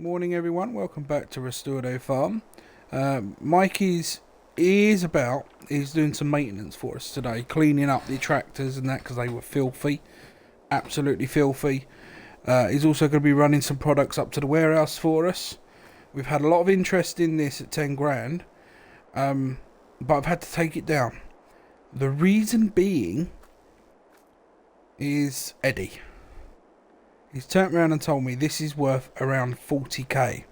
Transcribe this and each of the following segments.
Morning everyone, welcome back to Restordo Farm. Mikey's about. He's doing some maintenance for us today, cleaning up the tractors and that because they were filthy, absolutely filthy. He's also going to be running some products up to the warehouse for us. We've had a lot of interest in this at 10 grand, but I've had to take it down. The reason being is Eddie. He's turned around and told me this is worth around 40k.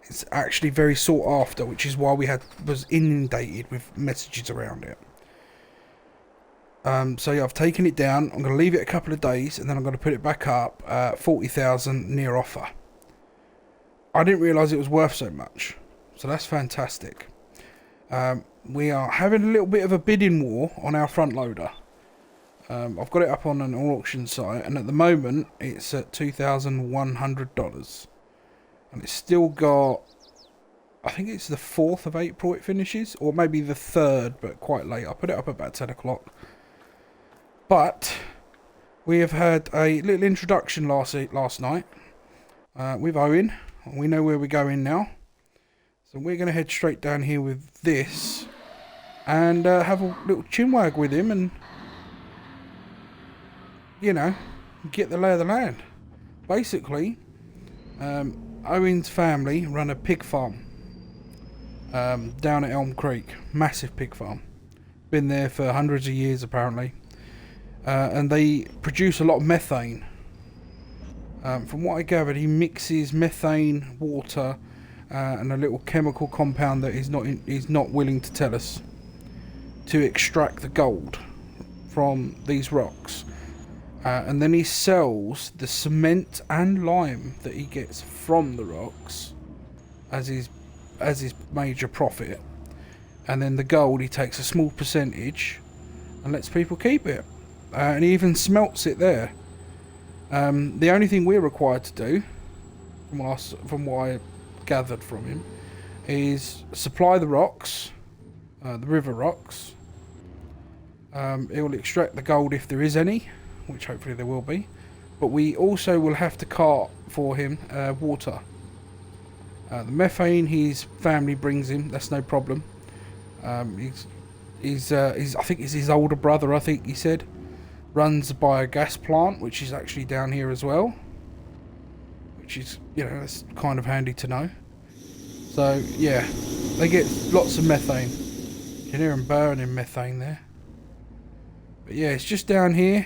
It's actually very sought after, which is why was inundated with messages around it. So yeah, I've taken it down. I'm going to leave it a couple of days, and then I'm going to put it back up at 40,000 near offer. I didn't realise it was worth so much, so that's fantastic. We are having a little bit of a bidding war on our front loader. I've got it up on an auction site, and at the moment it's at $2,100, and it's still got, I think it's the 4th of April it finishes, or maybe the 3rd, but quite late. I put it up about 10 o'clock. But we have had a little introduction last night with Owen. We know where we're going now, so we're going to head straight down here with this and have a little chinwag with him and, you know, get the lay of the land. Basically, Owen's family run a pig farm down at Elm Creek. Massive pig farm. Been there for hundreds of years apparently. And they produce a lot of methane. From what I gathered, he mixes methane, water, and a little chemical compound that he's not willing to tell us, to extract the gold from these rocks. And then he sells the cement and lime that he gets from the rocks as his major profit. And then the gold, he takes a small percentage and lets people keep it. And he even smelts it there. The only thing we're required to do, from what I gathered from him, is supply the rocks, the river rocks. It will extract the gold if there is any, which hopefully there will be, but we also will have to cart for him water. The methane his family brings him, that's no problem. He's I think it's his older brother, I think he said, runs a biogas plant, which is actually down here as well, which is, you know, that's kind of handy to know. So yeah, they get lots of methane. You can hear them burning methane there. But yeah, it's just down here.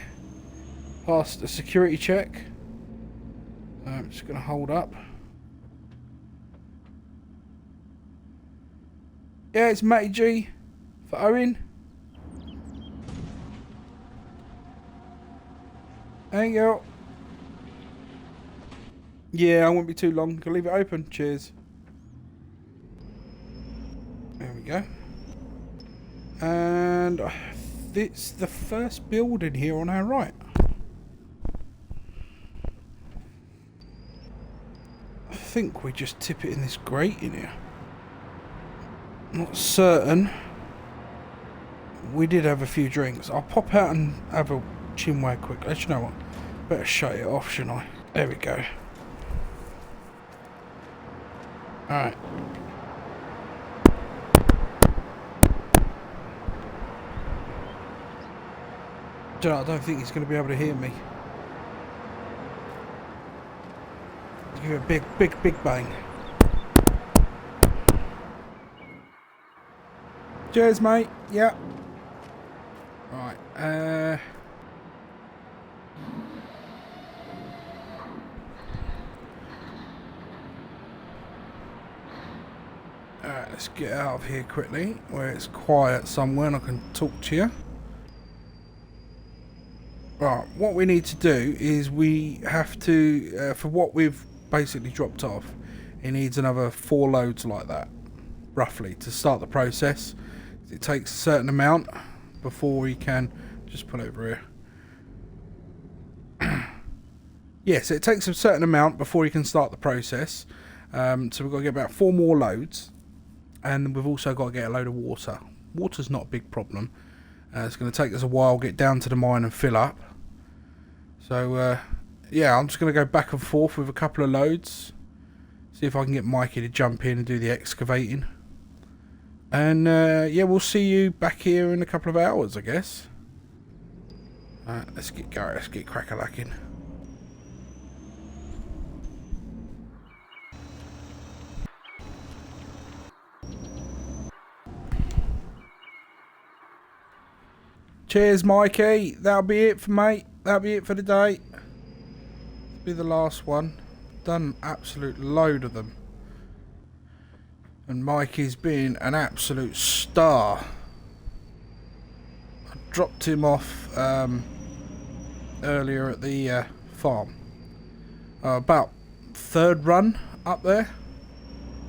Past a security check. I'm just going to hold up. Yeah, it's Matty G for Owen. There you go. Yeah, I won't be too long. Can leave it open. Cheers. There we go. And it's the first building here on our right. I think we just tip it in this grate in here. Not certain. We did have a few drinks. I'll pop out and have a chinwag quick. Let you know what. Better shut it off, shouldn't I? There we go. Alright. I don't think he's going to be able to hear me. Give it a big bang. Cheers, mate. Yeah. Right. Alright, let's get out of here quickly, where it's quiet somewhere and I can talk to you. Right, what we need to do is we have to, for what we've basically dropped off, it needs another 4 loads like that, roughly, to start the process. It takes a certain amount before we can, just pull over here. Yes, it takes a certain amount before you can start the process. So we've got to get about 4 more loads, and we've also got to get a load of water. Water's not a big problem. It's going to take us a while to get down to the mine and fill up. So yeah, I'm just going to go back and forth with a couple of loads. See if I can get Mikey to jump in and do the excavating. And yeah, we'll see you back here in a couple of hours, I guess. Let's get going. Let's get crack-a-lacking. Cheers, Mikey. That'll be it for mate. That'll be it for the day. Be the last one. Done an absolute load of them. And Mikey's been an absolute star. I dropped him off earlier at the farm. About third run up there.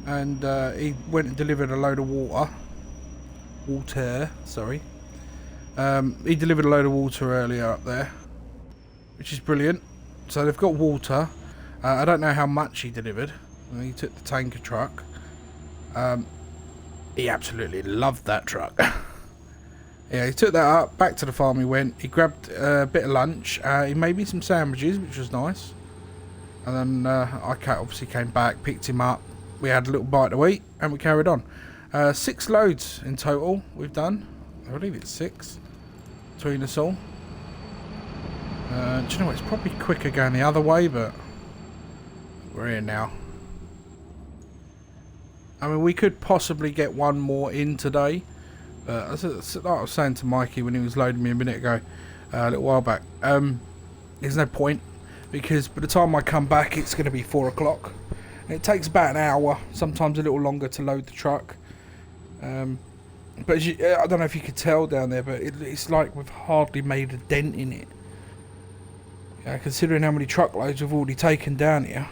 And he went and delivered a load of water. Sorry. He delivered a load of water earlier up there, which is brilliant. So they've got water. I don't know how much he delivered. He took the tanker truck. He absolutely loved that truck. Yeah, he took that up, back to the farm he went. He grabbed a bit of lunch. He made me some sandwiches, which was nice. And then I obviously came back, picked him up. We had a little bite to eat, and we carried on. 6 loads in total we've done. I believe it's 6 between us all. Do you know what? It's probably quicker going the other way, but we're here now. I mean, we could possibly get one more in today. Like I was saying to Mikey when he was loading me a minute ago, a little while back, there's no point, because by the time I come back it's going to be 4 o'clock. It takes about an hour, sometimes a little longer, to load the truck. But as I don't know if you could tell down there, but it's like we've hardly made a dent in it. Considering how many truckloads we've already taken down here.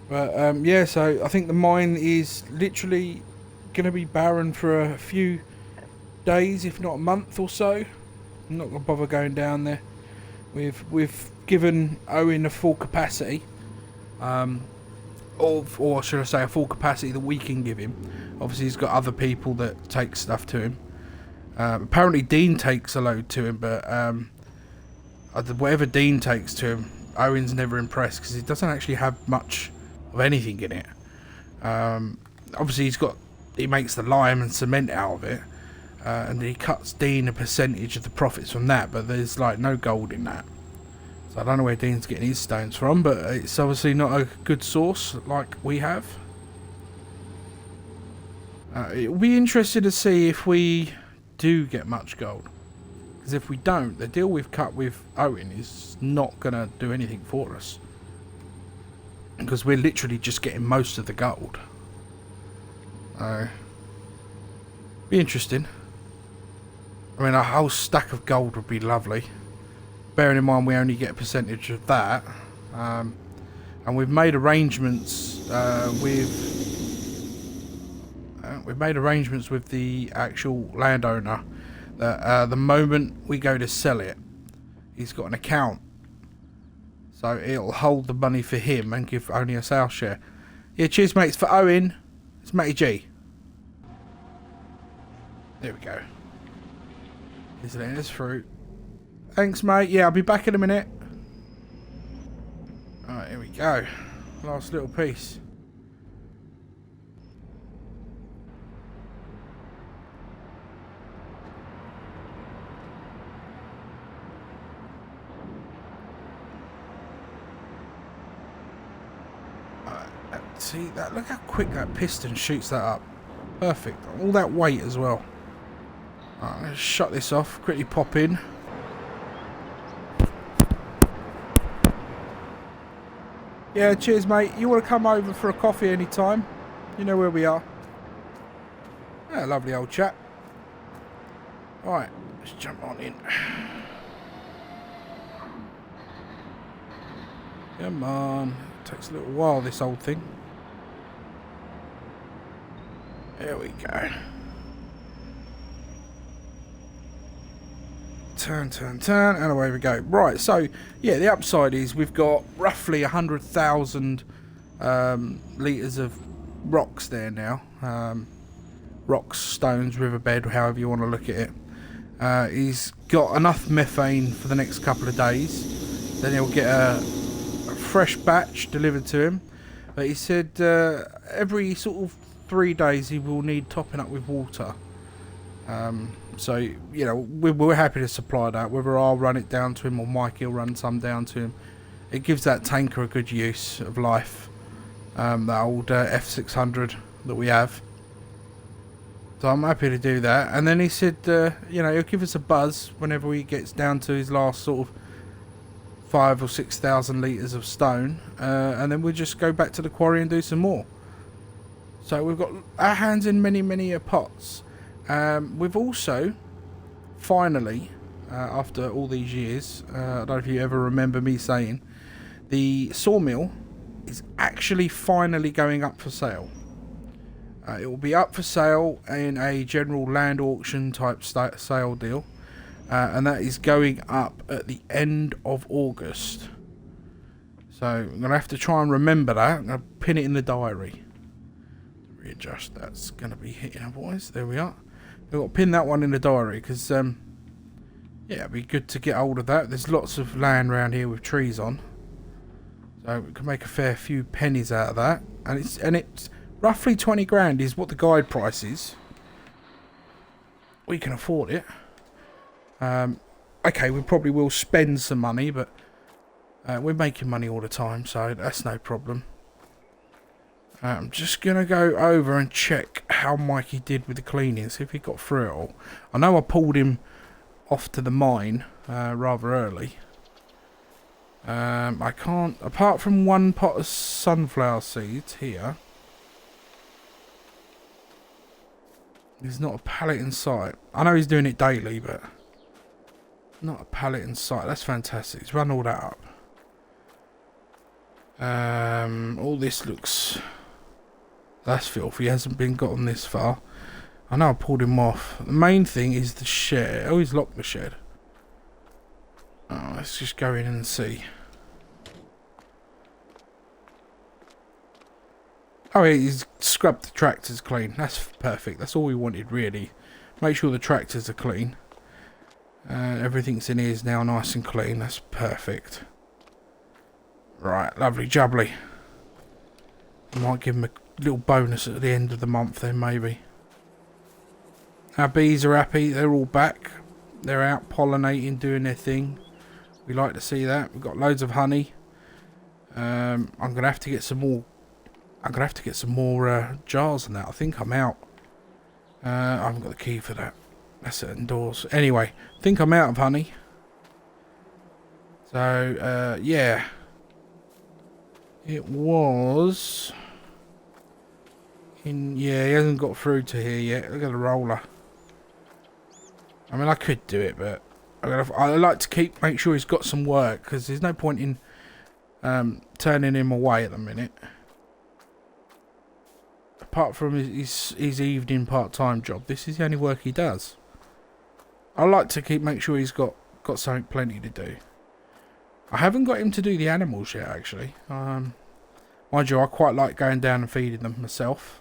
But yeah, so I think the mine is literally going to be barren for a few days, if not a month or so. I'm not going to bother going down there. We've given Owen a full capacity. Or should I say a full capacity that we can give him. Obviously he's got other people that take stuff to him. Apparently Dean takes a load to him, but whatever Dean takes to him, Owen's never impressed, because he doesn't actually have much of anything in it. Obviously he makes the lime and cement out of it, and he cuts Dean a percentage of the profits from that, but there's like no gold in that. So I don't know where Dean's getting his stones from, but it's obviously not a good source like we have. It'll be interesting to see if we do get much gold. Because if we don't, the deal we've cut with Owen is not going to do anything for us. Because we're literally just getting most of the gold. Be interesting. I mean, a whole stack of gold would be lovely. Bearing in mind we only get a percentage of that. And we've made arrangements with the actual landowner that the moment we go to sell it, he's got an account, so it'll hold the money for him and give only us our share. Yeah, cheers mates. For Owen, it's Matty G. There we go. He's letting us through. Thanks mate. Yeah, I'll be back in a minute. Alright, here we go. Last little piece. See that? Look how quick that piston shoots that up. Perfect. All that weight as well. Alright, let's shut this off. Quickly pop in. Yeah, cheers mate. You want to come over for a coffee anytime? You know where we are. Yeah, lovely old chap. Alright, let's jump on in. Come on. Takes a little while, this old thing. There we go. Turn, turn, turn, and away we go. Right, so, yeah, the upside is we've got roughly 100,000 litres of rocks there now. Rocks, stones, riverbed, however you want to look at it. He's got enough methane for the next couple of days. Then he'll get a fresh batch delivered to him. But he said every sort of 3 days he will need topping up with water. So, you know, we're happy to supply that. Whether I'll run it down to him or Mikey will run some down to him. It gives that tanker a good use of life. That old F600 that we have. So I'm happy to do that. And then he said, you know, he'll give us a buzz whenever he gets down to his last sort of 5,000 or 6,000 litres of stone. And then we'll just go back to the quarry and do some more. So we've got our hands in many pots. We've also, finally, after all these years, I don't know if you ever remember me saying, the sawmill is actually finally going up for sale. It will be up for sale in a general land auction type sale deal, and that is going up at the end of August. So I'm going to have to try and remember that. I'm going to pin it in the diary. Readjust, that's going to be hitting otherwise. There we are. We've got to pin that one in the diary because yeah, it'd be good to get hold of that. There's lots of land around here with trees on, so we can make a fair few pennies out of that. And it's roughly 20 grand is what the guide price is. We can afford it. Okay, we probably will spend some money, but we're making money all the time, so that's no problem. I'm just going to go over and check how Mikey did with the cleaning, see if he got through it all. I know I pulled him off to the mine rather early. I can't, apart from one pot of sunflower seeds here, there's not a pallet in sight. I know he's doing it daily, but not a pallet in sight. That's fantastic. He's run all that up. All this looks... That's filthy. He hasn't been gotten this far. I know I pulled him off. The main thing is the shed. Oh, he's locked the shed. Oh, let's just go in and see. Oh, he's scrubbed the tractors clean. That's perfect. That's all we wanted, really. Make sure the tractors are clean. Everything's in here is now nice and clean. That's perfect. Right, lovely jubbly. I might give him a little bonus at the end of the month then, maybe. Our bees are happy. They're all back. They're out pollinating, doing their thing. We like to see that. We've got loads of honey. I'm going to have to get some more... I'm going to have to get some more jars than that. I think I'm out. I haven't got the key for that. That's it indoors. Anyway, I think I'm out of honey. So, yeah. It was... yeah, he hasn't got through to here yet. Look at the roller. I mean, I could do it, but I like to make sure he's got some work, because there's no point in turning him away at the minute. Apart from his evening part-time job, this is the only work he does. I like to make sure he's got something plenty to do. I haven't got him to do the animals yet, actually. Mind you, I quite like going down and feeding them myself.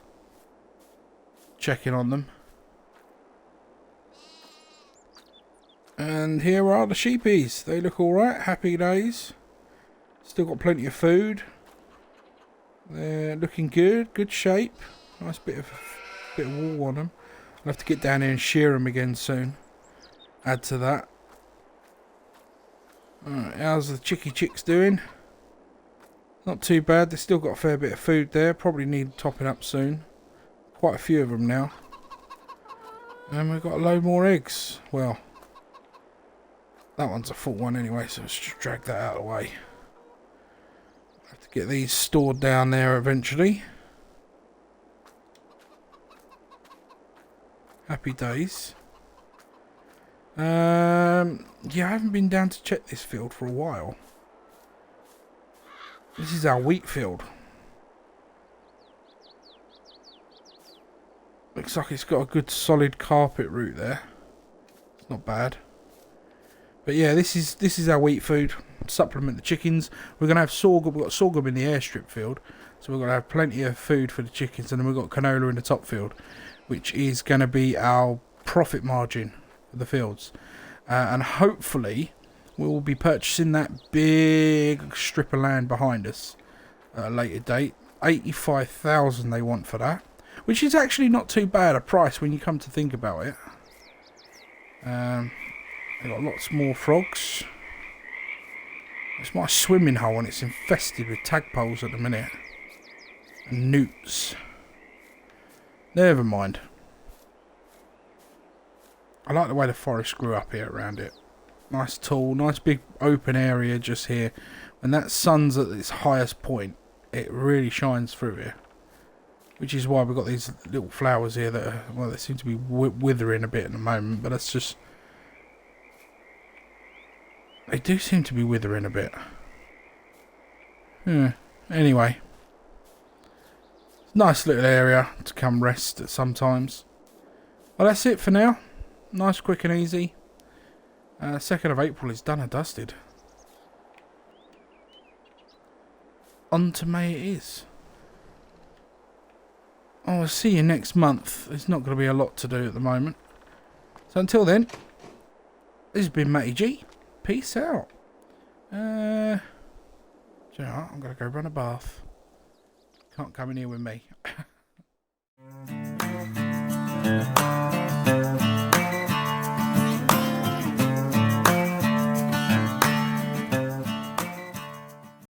Checking on them. And here are the sheepies. They look alright. Happy days. Still got plenty of food. They're looking good. Good shape. Nice bit of wool on them. I'll have to get down here and shear them again soon. Add to that. Alright, how's the chicks doing? Not too bad. They've still got a fair bit of food there. Probably need topping up soon. Quite a few of them now. And we've got a load more eggs. Well, that one's a full one anyway, so let's just drag that out of the way. Have to get these stored down there eventually. Happy days. Yeah, I haven't been down to check this field for a while. This is our wheat field. Looks like it's got a good solid carpet route there. It's not bad. But yeah, this is our wheat food. Supplement the chickens. We're gonna have sorghum. We've got sorghum in the airstrip field, so we're gonna have plenty of food for the chickens, and then we've got canola in the top field, which is gonna be our profit margin for the fields. And hopefully, we will be purchasing that big strip of land behind us at a later date. 85,000 they want for that, which is actually not too bad a price when you come to think about it. They've got lots more frogs. It's my swimming hole and it's infested with tadpoles at the minute. And newts. Never mind. I like the way the forest grew up here around it. Nice tall, nice big open area just here. When that sun's at its highest point, it really shines through here. Which is why we've got these little flowers here that are, well, they seem to be withering a bit at the moment, but that's just... They do seem to be withering a bit. Yeah. Anyway. Nice little area to come rest at sometimes. Well, that's it for now. Nice, quick and easy. 2nd of April is done and dusted. On to May it is. I'll see you next month. There's not going to be a lot to do at the moment. So until then, this has been Matty G. Peace out. Do you know what? I'm going to go run a bath. Can't come in here with me.